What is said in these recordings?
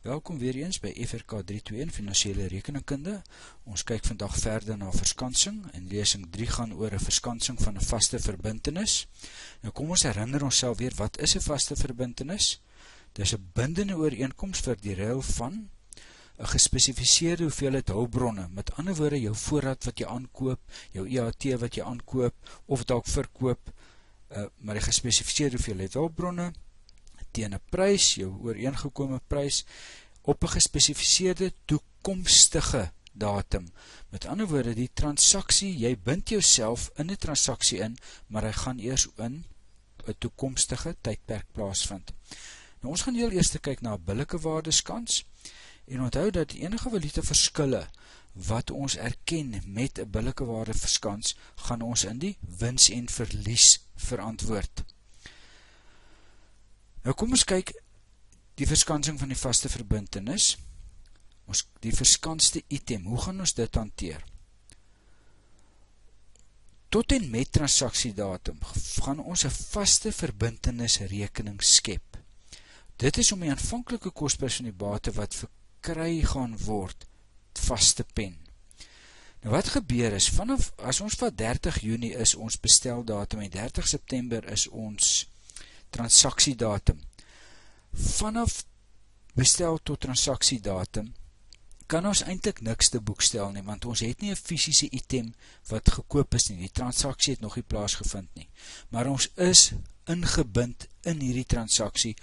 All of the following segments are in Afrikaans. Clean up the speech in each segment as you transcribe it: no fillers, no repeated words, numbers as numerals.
Welkom weer eens by FRK 321 Finansiële Rekeningkunde. Ons kyk vandag verder na verskansing en lesing 3 gaan oor 'n verskansing van 'n vaste verbintenis. Nou kom ons herinner onsself weer, wat is 'n vaste verbintenis? Dis 'n bindende ooreenkoms vir die ruil van 'n gespesifiseerde hoeveelheid hulpbronne. Met ander woorde, jou voorraad wat jy aankoop, jou EAT wat jy aankoop of dalk verkoop, maar die gespesifiseerde hoeveelheid hulpbronne teen 'n prys, jou ooreengekome prys, op 'n gespesifiseerde toekomstige datum. Met ander woorde, die transaksie, jy bind jouself in 'n transaksie in, maar hy gaan eers in 'n toekomstige tydperk plaasvind. Nou, ons gaan heel eers kyk na 'n billike waardeskans, en onthou dat enige valuta verskille wat ons erken met 'n billike waardeverskans, gaan ons in die wins en verlies verantwoord. Nou kom ons kyk die verskansing van die vaste verbintenis, die verskanste item, hoe gaan ons dit hanteer? Tot en met transaksiedatum gaan ons 'n vaste verbintenisrekening skep. Dit is om die aanvanklike kosprys van die bate wat verkry gaan word, vaste pen. Nou wat gebeur is, as ons van 30 Junie is ons besteldatum en 30 September is ons transaksiedatum. Vanaf bestel tot transaksiedatum kan ons eintlik niks te boekstel nie, want ons het nie 'n fisiese item wat gekoop is nie, die transaksie het nog nie plaasgevind nie, maar ons is ingebind in hierdie transaksie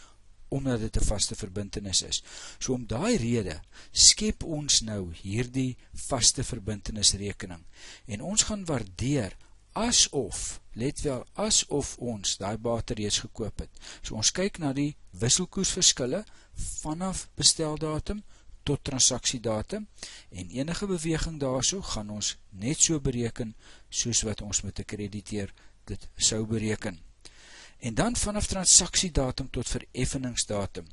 omdat dit 'n vaste verbintenis is. So om daai rede skep ons nou hierdie vaste verbintenisrekening en ons gaan waardeer asof, let wel, asof ons daai bate reeds gekoop het. So ons kyk na die wisselkoersverskille vanaf besteldatum tot transaksiedatum en enige beweging daarso gaan ons net so bereken soos wat ons met 'n krediteer dit sou bereken. En dan vanaf transaksiedatum tot vereffeningsdatum.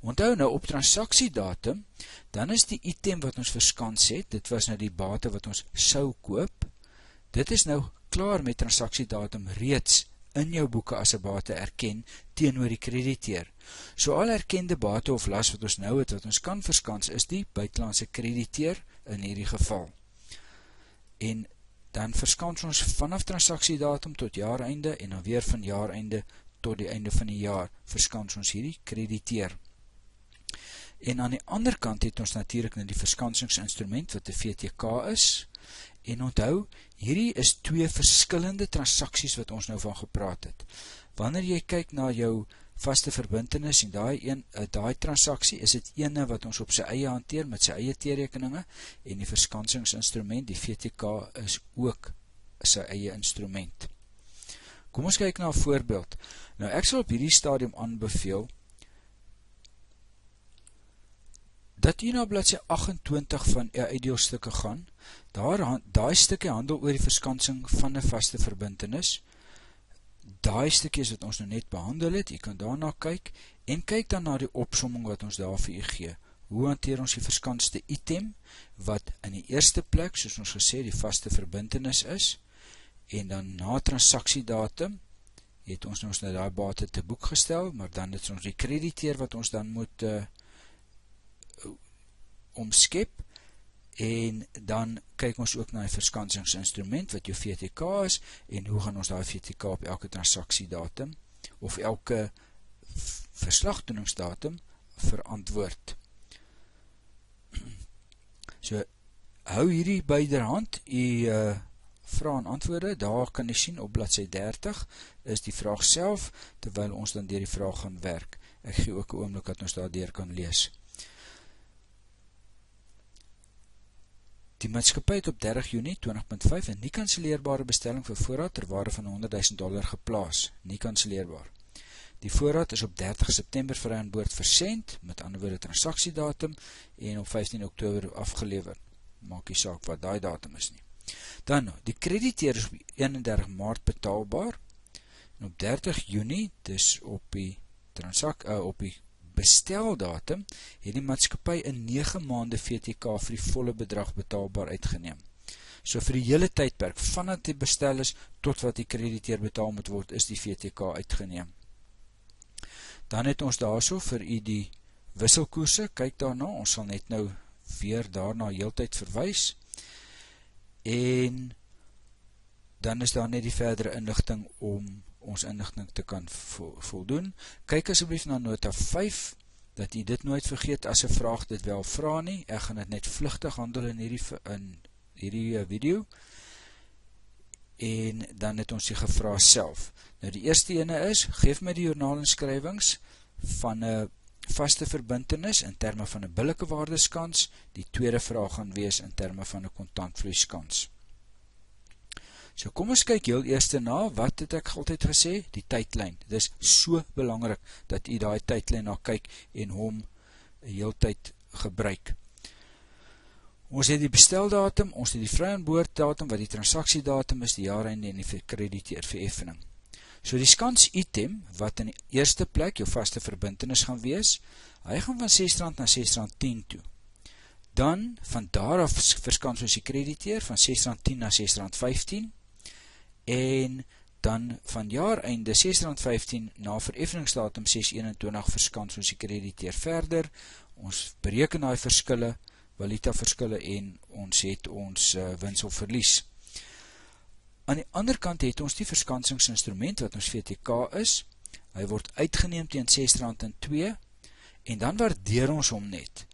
Onthou nou, op transaksiedatum, dan is die item wat ons verskans het, dit was nou die bate wat ons sou koop, dit is nou klaar met transaksiedatum reeds in jou boeke as 'n bate erken teenoor die krediteer. So al erkende bate of las wat ons nou het, wat ons kan verskans, is die buitelandse krediteer in hierdie geval. En dan verskans ons vanaf transaksiedatum tot jaareinde en dan weer van jaareinde tot die einde van die jaar verskans ons hierdie krediteer. En aan die ander kant het ons natuurlik nou die verskansingsinstrument wat 'n VTK is. En onthou, hierdie is twee verskillende transaksies wat ons nou van gepraat het. Wanneer jy kyk na jou vaste verbintenis en daai transaksie, is dit ene wat ons op sy eie hanteer met sy eie teerekeninge en die verskansingsinstrument, die VTK, is ook sy eie instrument. Kom ons kyk na 'n voorbeeld. Nou ek sal op hierdie stadium aanbeveel dat jy na bladsy 28 van uitdeelstukke gaan. Daai stukkie handel oor die verskansing van 'n vaste verbintenis. Daai stukkies wat ons nou net behandel het, jy kan daarna kyk, en kyk dan na die opsomming wat ons daar vir u gee. Hoe hanteer ons die verskanste item, wat in die eerste plek, soos ons gesê, die vaste verbintenis is, en dan na transaksiedatum, het ons nou daai bate te boek gestel, maar dan het ons die krediteer wat ons dan moet omskep, en dan kyk ons ook na die verskansingsinstrument wat jou VTK is, en hoe gaan ons daai VTK op elke transaksiedatum, of elke verslagdoeningsdatum verantwoord. So, hou hierdie byderhand, vrae en antwoorde, daar kan jy sien op bladsy 30, is die vraag self, terwyl ons dan deur die vraag gaan werk. Ek gee ook 'n oomblik dat ons daar deur kan lees. Die maatskappy het op 30 Junie 20.5 'n nie kanselleerbare bestelling vir voorraad ter waarde van $100.000 geplaas, nie kanselleerbaar. Die voorraad is op 30 September vry aan boord versend, met ander woorde transaksiedatum, en op 15 Oktober afgelewer. Maak nie saak wat daai datum is nie. Dan, die krediteer is op 31 Maart betaalbaar, en op 30 Junie, dus op die besteldatum, het die maatskappy in 9 maande VTK vir die volle bedrag betaalbaar uitgeneem. So vir die hele tydperk, vanaf die bestel is, tot wat die krediteer betaal moet word, is die VTK uitgeneem. Dan het ons daarso vir u die wisselkoerse, kyk daarna, ons sal net nou weer daarna heeltyd verwys, en dan is daar net die verdere inligting om ons inligting te kan voldoen. Kyk asseblief na nota 5, dat jy dit nooit vergeet as 'n vraag dit wel vra nie. Ek gaan dit net vlugtig handel in hierdie video, en dan het ons die gevra self. Nou die eerste ene is, geef my die joernaalinskrywings van 'n vaste verbintenis in terme van 'n billike waardeskans. Die tweede vraag gaan wees in terme van 'n kontantvloeiskans. So kom ons kyk heel eers na, wat het ek altyd gesê? Die tydlyn. Dit is so belangrik dat jy daai tydlyn na kyk en hom heeltyd gebruik. Ons het die besteldatum, ons het die vry-aan-boord-datum, wat die transaksiedatum is, die jaareinde en die verkrediteer vereffening. So die skans item, wat in die eerste plek jou vaste verbintenis gaan wees, hy gaan van R6 na R6.10 toe. Dan, van daar af verskans ons die krediteer, van R6.10 na R6.15, en dan van jaareinde R6.15 na vereffeningsdatum 6/21 verskans ons die krediteer verder. Ons bereken die verskille, valuta verskille, en ons het ons wins of verlies. Aan die ander kant het ons die verskansingsinstrument wat ons VTK is. Hy word uitgeneem teen R6.02 en dan waardeer ons hom net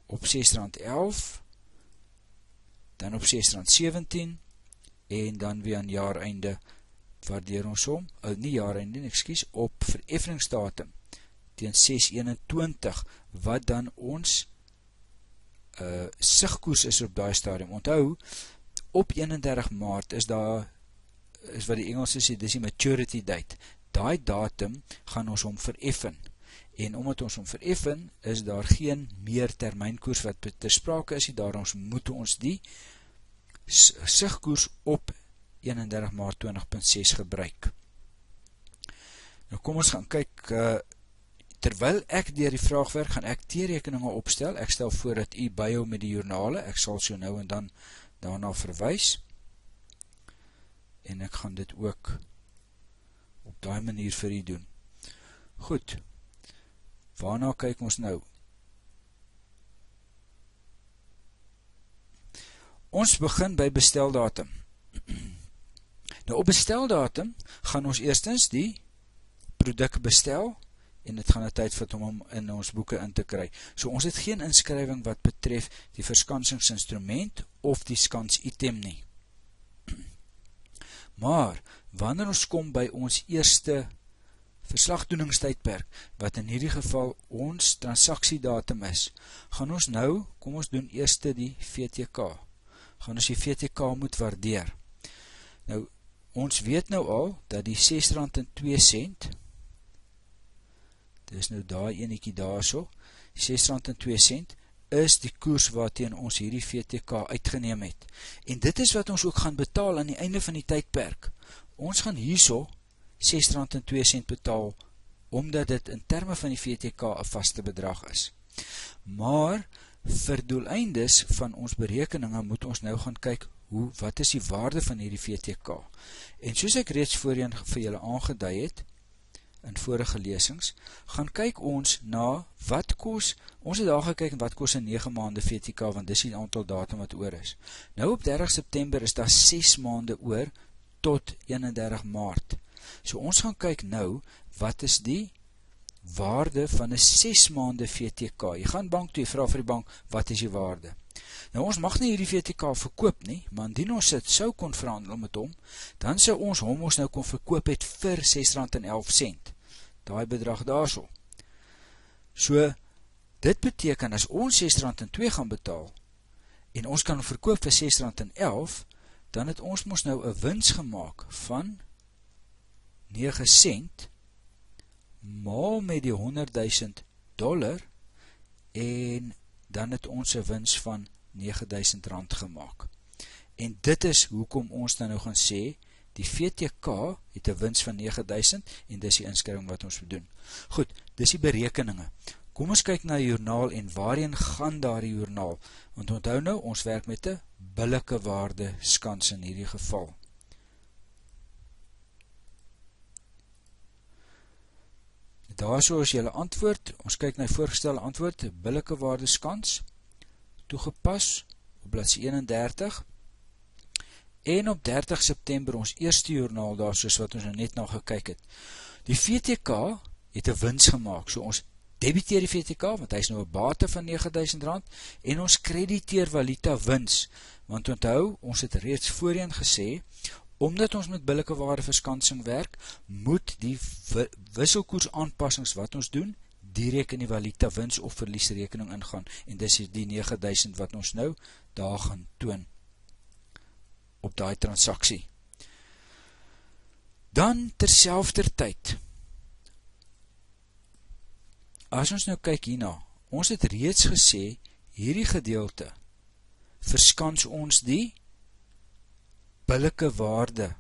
op R6.11, dan op R6.17 en dan weer aan jaareinde waardeer ons hom, nie jaareinde, ekskuus, op vereffeningsdatum teen 6/21, wat dan ons sigkoers is op daai stadium. Onthou, op 31 Maart is wat die Engelse sê, dis die maturity date. Daai datum gaan ons hom vereffen. En omdat ons hom vereffen, is daar geen meer termynkoers wat ter sprake is, daarom moet ons die sigkoers op 31 Maart 20.6 gebruik. Nou kom ons gaan kyk, terwyl ek deur die vraag werk, gaan ek T-rekeninge opstel. Ek stel voor dat u byhou met die joernale, ek sal so nou en dan daarna verwys, en ek gaan dit ook op daai manier vir u doen. Goed, waarna kyk ons nou? Ons begin by besteldatum. Nou op besteldatum gaan ons eerstens die produk bestel, en dit gaan 'n tyd vat om hom in ons boeke in te kry. So ons het geen inskrywing wat betref die verskansingsinstrument of die skans item nie. Maar wanneer ons kom by ons eerste verslagdoeningstydperk, wat in hierdie geval ons transaksiedatum is, gaan ons nou, kom ons doen eerste die VTK. Gaan ons die VTK moet waardeer. Nou, ons weet nou al, dat die R6.02, dit is nou daai enetjie daar so, R6.02 is die koers waarteen ons hierdie VTK uitgeneem het. En dit is wat ons ook gaan betaal aan die einde van die tydperk. Ons gaan hierso R6.02 betaal, omdat dit in terme van die VTK 'n vaste bedrag is. Maar, vir doeleindes van ons berekeninge moet ons nou gaan kyk, wat is die waarde van hierdie VTK? En soos ek reeds voorheen vir julle aangedui het, in vorige lesings, gaan kyk ons na wat kos, ons het daar gekyk wat kos in 9 maande VTK, want dis die aantal datum wat oor is. Nou op 30 September is daar 6 maande oor tot 31 Maart. So ons gaan kyk nou, wat is die waarde van 'n 6 maande VTK? Jy gaan bank toe, jy vra vir die bank, wat is die waarde? Nou ons mag nie hierdie VTK verkoop nie, maar indien ons dit sou kon verhandel met hom, dan sou ons hom nou kon verkoop het vir R6.11, daai bedrag daarso. So, dit beteken as ons R6.02 gaan betaal, en ons kan hom verkoop vir R6.11, dan het ons mos nou 'n wins gemaak van 9 sent, maal met die $100,000, en dan het ons 'n wins van R9.000 gemaak. En dit is hoekom ons dan nou gaan sê, die VTK het 'n wins van 9.000, en dis die inskrywing wat ons moet doen. Goed, dis die berekeninge. Kom ons kyk na die joernaal, en waarheen gaan daar die joernaal? Want onthou nou, ons werk met 'n billike waarde skans in hierdie geval. daar is julle antwoord, ons kyk na die voorgestelde antwoord, billike waardeskans, toegepas, op bladsy 31, en op 30 September ons eerste joernaal daar, soos wat ons nou net na gekyk het. Die VTK het 'n wins gemaak, so ons debiteer die VTK, want hy is nou 'n bate van R9.000, en ons krediteer valuta wins, want onthou, ons het reeds voorheen gesê, omdat ons met billike waardeverskansing werk, moet die wisselkoers aanpassings wat ons doen, direk in die valuta wins of verliesrekening ingaan, en dis die 9.000 wat ons nou daar gaan toon op daai transaksie. Dan terselfdertyd, as ons nou kyk hierna, ons het reeds gesê, hierdie gedeelte verskans ons die billike waarde,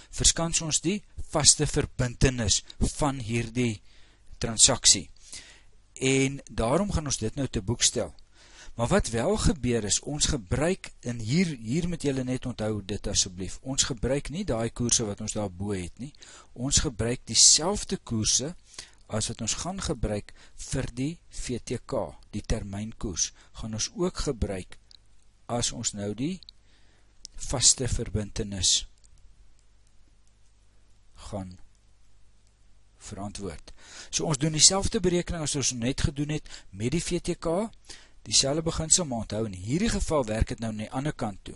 verskans ons die vaste verbintenis van hierdie transaksie. En daarom gaan ons dit nou te boek stel. Maar wat wel gebeur is, ons gebruik, en hier moet julle net onthou dit asseblief, ons gebruik nie daai koerse wat ons daar bo het nie, ons gebruik dieselfde koerse as wat ons gaan gebruik vir die VTK, die termynkoers, gaan ons ook gebruik as ons nou die vaste verbintenis gaan verantwoord. So ons doen dieselfde berekening as ons net gedoen het met die VTK, dieselfde beginsel, maar onthou, in hierdie geval werk het nou aan die ander kant toe.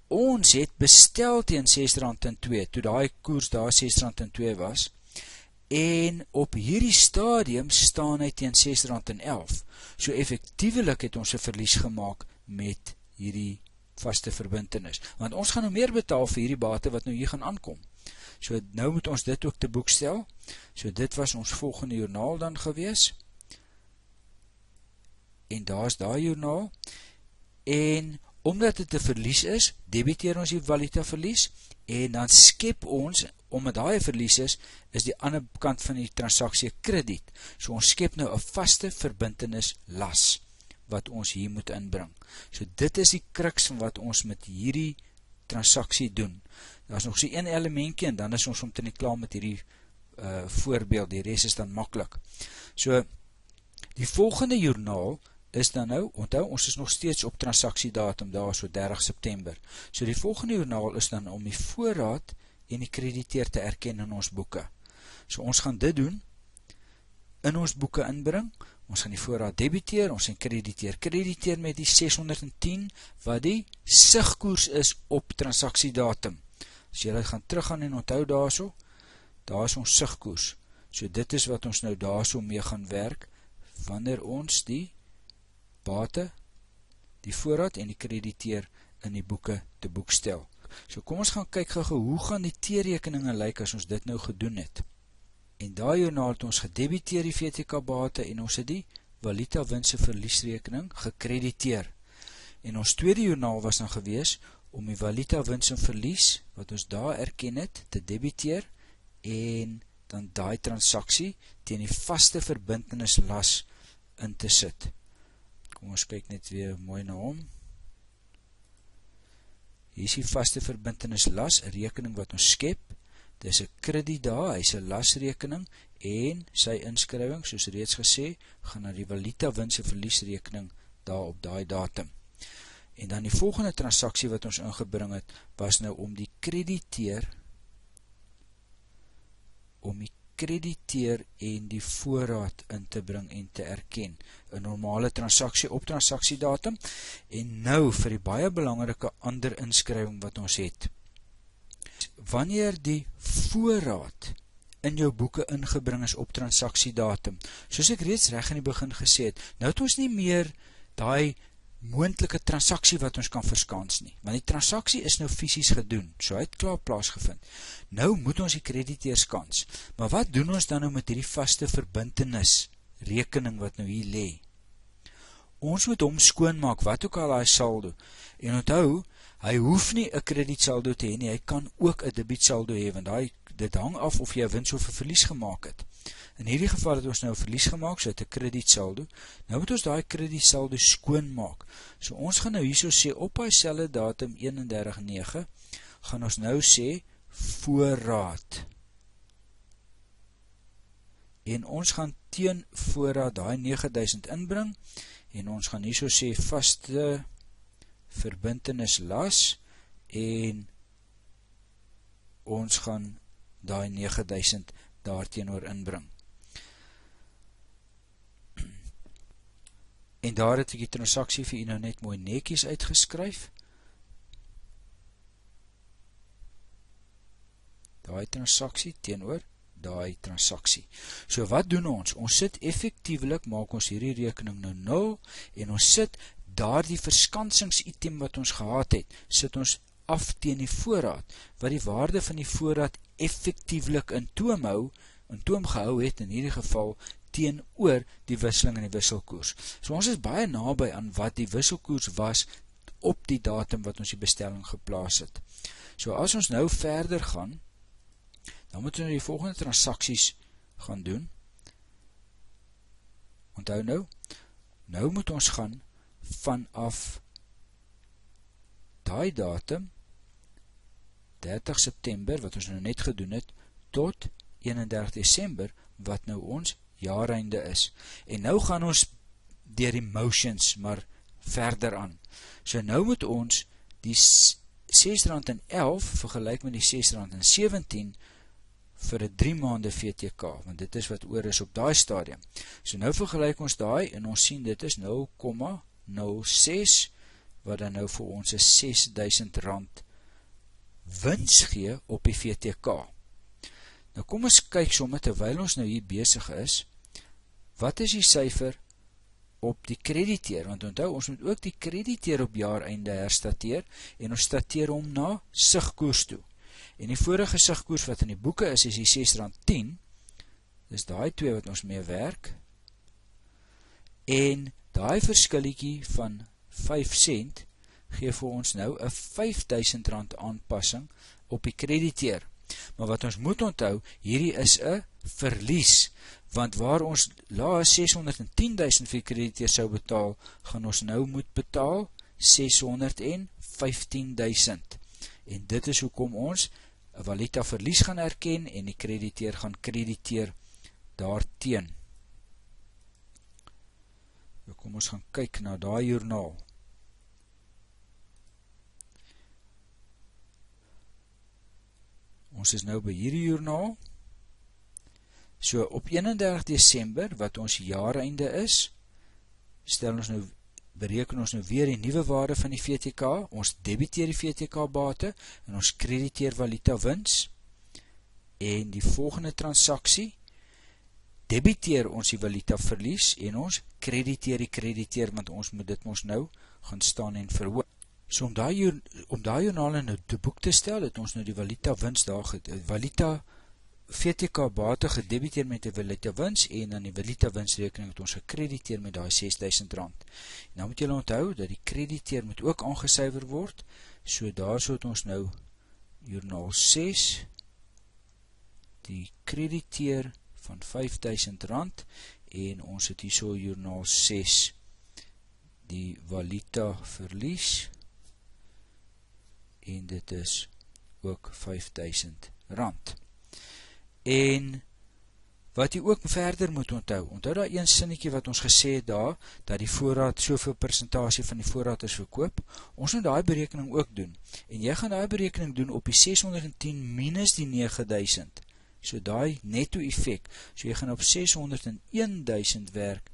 Ons het bestel teen R6.02, toe daai koers daar R6.02 was, en op hierdie stadium staan hy teen R6.11. So effektiewelik het ons 'n verlies gemaak met hierdie vaste verbintenis, want ons gaan nou meer betaal vir hierdie bate wat nou hier gaan aankom. So nou moet ons dit ook te boek stel. So dit was ons volgende joernaal dan gewees. En daar is daai joernaal. En omdat dit 'n verlies is, debiteer ons die valuta verlies, en dan skep ons, omdat daai verlies is die ander kant van die transaksie krediet. So ons skep nou 'n vaste verbintenis las, wat ons hier moet inbring. So dit is die kruks van wat ons met hierdie transaksie doen. Daar is nog so een elementjie, en dan is ons omtrent nie klaar met hierdie voorbeeld, die res is dan maklik. So, die volgende joernaal is dan nou, onthou, ons is nog steeds op transaksiedatum, daar so 30 September. So die volgende joernaal is dan om die voorraad en die krediteer te erken in ons boeke. So ons gaan dit doen, in ons boeke inbring, ons gaan die voorraad debiteer, ons gaan krediteer met die 610, wat die sigkoers is op transaksiedatum. As jy gaan teruggaan en onthou daarso, daar is ons sigkoers. So dit is wat ons nou daarso mee gaan werk, wanneer ons die bate, die voorraad en die krediteer in die boeke te boek stel. So kom ons gaan kyk gou, hoe gaan die teerrekeninge lyk as ons dit nou gedoen het. En daai joernaal het ons gedebiteer die VTK bate en ons het die valuta winse verliesrekening gekrediteer. En ons tweede joernaal was dan gewees om die valuta wins en verlies, wat ons daar erken het, te debiteer en dan daai transaksie teen die vaste verbintenis las in te sit. Kom ons kyk net weer mooi na hom. Hier is die vaste verbintenis las, 'n rekening wat ons skep. Dis 'n krediet daar, hy is 'n lasrekening en sy inskrywing, soos reeds gesê, gaan na die valuta wins en verliesrekening daar op daai datum. En dan die volgende transaksie wat ons ingebring het, was nou om die krediteer en die voorraad in te bring en te erken. 'n Normale transaksie op transaksiedatum. En nou vir die baie belangrike ander inskrywing wat ons het. Wanneer die voorraad in jou boeke ingebring is op transaksiedatum, soos ek reeds reg in die begin gesê het, nou het ons nie meer daai moontlike transaksie wat ons kan verskans nie, want die transaksie is nou fisies gedoen, so hy het klaar plaasgevind. Nou moet ons die krediteer skans, maar wat doen ons dan nou met hierdie vaste verbintenis rekening wat nou hier lê? Ons moet hom skoonmaak, wat ook al hy saldo, en onthou, hy hoef nie 'n kredietsaldo te hê nie, hy kan ook 'n debietsaldo hê, want dit hang af of jy 'n wins of 'n verlies gemaak het. In hierdie geval het ons nou 'n verlies gemaak, so het 'n kredietsaldo. Nou moet ons daai kredietsaldo skoonmaak. So ons gaan nou hierso sê, op hy selfde datum 31/9, gaan ons nou sê, voorraad. en ons gaan teen voorraad daai 9000 inbring, en ons gaan hierso sê vaste verbintenis las, en ons gaan daai 9000 daarteenoor inbring. En daar het ek die transaksie vir u nou net mooi netjies uitgeskryf. Daai transaksie teenoor daai transaksie. So wat doen ons? Ons sit effektiewelik, maak ons hierdie rekening nou 0, en ons sit daardie verskansingsitem wat ons gehad het, sit ons af teen die voorraad, wat die waarde van die voorraad effektiewelik in toom gehou het, in hierdie geval teenoor die wisseling in die wisselkoers. So ons is baie naby aan wat die wisselkoers was op die datum wat ons die bestelling geplaas het. So as ons nou verder gaan, dan moet ons die volgende transaksies gaan doen. Onthou nou moet ons gaan vanaf daai datum, 30 September, wat ons nou net gedoen het, tot 31 Desember, wat nou ons jaareinde is. En nou gaan ons deur die motions maar verder aan. So nou moet ons die R6.11 vergelyk met die R6.17 vir 'n 3 maande VTK, want dit is wat oor is op daai stadium. So nou vergelyk ons daai, en ons sien dit is 0,06, wat dan nou vir ons R6.000 wins gee op die VTK. Nou kom ons kyk sommer, terwyl ons nou hier besig is, wat is die syfer op die krediteer? Want onthou, ons moet ook die krediteer op jaareinde herstateer, en ons stateer hom na sigkoers toe. En die vorige sigkoers wat in die boeke is die R6.10, dis daai twee wat ons mee werk, en daai verskilletjie van 5 cent gee vir ons nou 'n R5.000 aanpassing op die krediteer. Maar wat ons moet onthou, hierdie is 'n verlies, want waar ons laas 610.000 vir krediteer sou betaal, gaan ons nou moet betaal 615.000. En dit is hoekom ons 'n valuta verlies gaan erken, en die krediteer gaan krediteer daarteen. Nou kom ons gaan kyk na daai joernaal. Ons is nou by hierdie joernaal. So op 31 Desember, wat ons jaareinde is, bereken ons nou weer die nuwe waarde van die VTK, ons debiteer die VTK bate, en ons krediteer valuta wins, en die volgende transaksie, debiteer ons die valuta verlies, en ons krediteer die krediteer, want ons moet dit ons nou gaan staan en verhoog. So om daai joernale nou te boek te stel, het ons nou die valuta wins daar, valuta VTK bate gedebiteer met die valuta wins, en dan die valuta winsrekening het ons gekrediteer met daai R6.000. Nou moet julle onthou dat die krediteer moet ook aangesuiwer word, so daar so het ons nou joernaal 6, die krediteer van R5.000, en ons het hier so joernaal 6, die valuta verlies, en dit is ook R5.000. En wat jy ook verder moet onthou daar een sinnetjie wat ons gesê het daar, dat die voorraad, soveel persentasie van die voorraad is verkoop, ons moet daai berekening ook doen, en jy gaan daai berekening doen op die 610 minus die 9000, so daai netto effek, so jy gaan op 601.000 werk,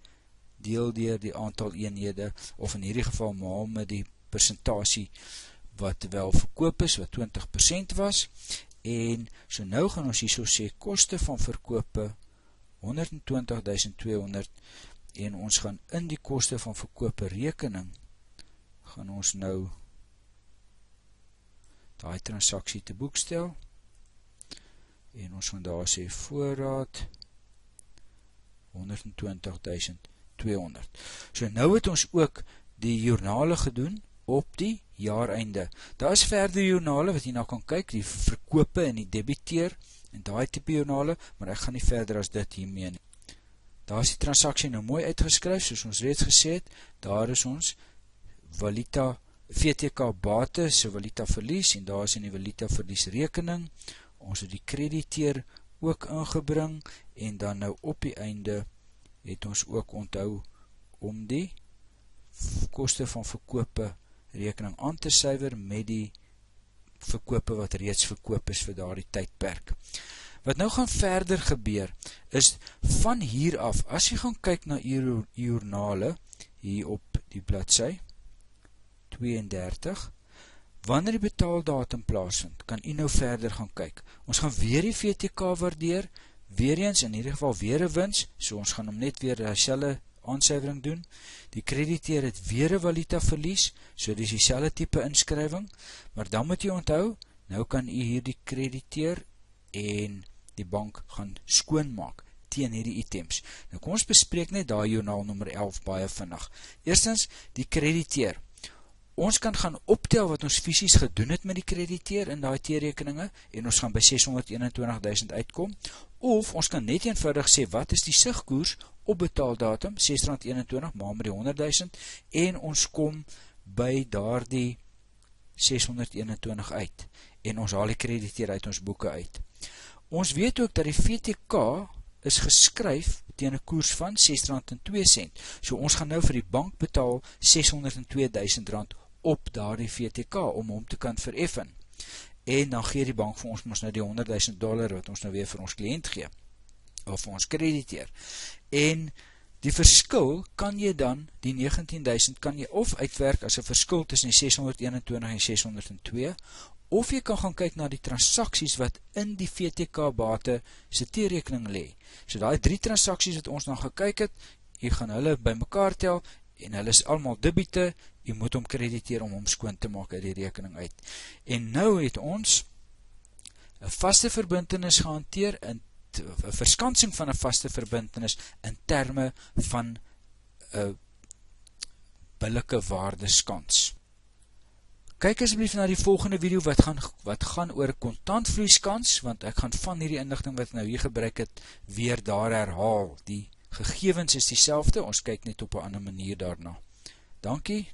deel deur die aantal eenhede, of in hierdie geval maal met die persentasie wat wel verkoop is, wat 20% was, en so nou gaan ons hierso sê, koste van verkope 120.200, en ons gaan in die koste van verkope rekening, gaan ons nou daai transaksie te boek stel, en ons gaan daar sê voorraad 120.200. So nou het ons ook die joernale gedoen op die jaareinde. Daar is verder joernale wat jy nou kan kyk, die verkope en die debiteer, en daai tipe joernale, maar ek gaan nie verder as dit hiermee nie. Daar is die transaksie nou mooi uitgeskryf, soos ons reeds gesê het, daar is ons valuta, VTK bate, so valuta verlies, en daar is in die valuta verlies rekening, ons het die krediteer ook ingebring, en dan nou op die einde het ons ook onthou om die koste van verkope rekening aan te suiwer met die verkope wat reeds verkoop is vir daardie tydperk. Wat nou gaan verder gebeur, is van hier af, as jy gaan kyk na u joernale, hier op die bladsy 32, wanneer die betaaldatum plaasvind, kan u nou verder gaan kyk. Ons gaan weer die VTK waardeer, weer eens, in ieder geval weer 'n wins, so ons gaan hom net weer dieselfde aansuiwering doen. Die krediteer het weer 'n valuta verlies, so dis dieselfde tipe inskrywing, maar dan moet jy onthou, nou kan u hierdie krediteer en die bank gaan skoonmaak teen hierdie items. Nou kom ons bespreek net daai joernaal nommer 11 baie vinnig. Eerstens, die krediteer. Ons kan gaan optel wat ons fisies gedoen het met die krediteer in daai T-rekeninge, en ons gaan by 621.000 uitkom, of ons kan net eenvoudig sê, wat is die sigkoers op betaaldatum, R6.21, maak met die 100.000, en ons kom by daardie 621 uit, en ons haal die krediteer uit ons boeke uit. Ons weet ook dat die VTK is geskryf teen 'n koers van R6.02, so ons gaan nou vir die bank betaal R602.000 op daardie VTK, om hom te kan vereffen. En dan gee die bank vir ons nou die $100.000 wat ons nou weer vir ons kliënt gee, of vir ons krediteer. En die verskil kan jy dan, die 19.000 kan jy of uitwerk as 'n verskil tussen die 621 en 602, of jy kan gaan kyk na die transaksies wat in die VTK-bate se T-rekening lê. So daai 3 transaksies wat ons dan gekyk het, jy gaan hulle by mekaar tel, en hulle is allemaal debiete, jy moet hom krediteer om hom skoon te maak uit die rekening uit. En nou het ons 'n vaste verbintenis gehanteer, 'n verskansing van 'n vaste verbintenis in terme van 'n billike waardeskans. Kyk asseblief na die volgende video wat gaan oor kontantvloeiskans, want ek gaan van hierdie inligting wat ek nou hier gebruik het, weer daar herhaal. Die gegevens is dieselfde, ons kyk net op 'n ander manier daarna. Dankie.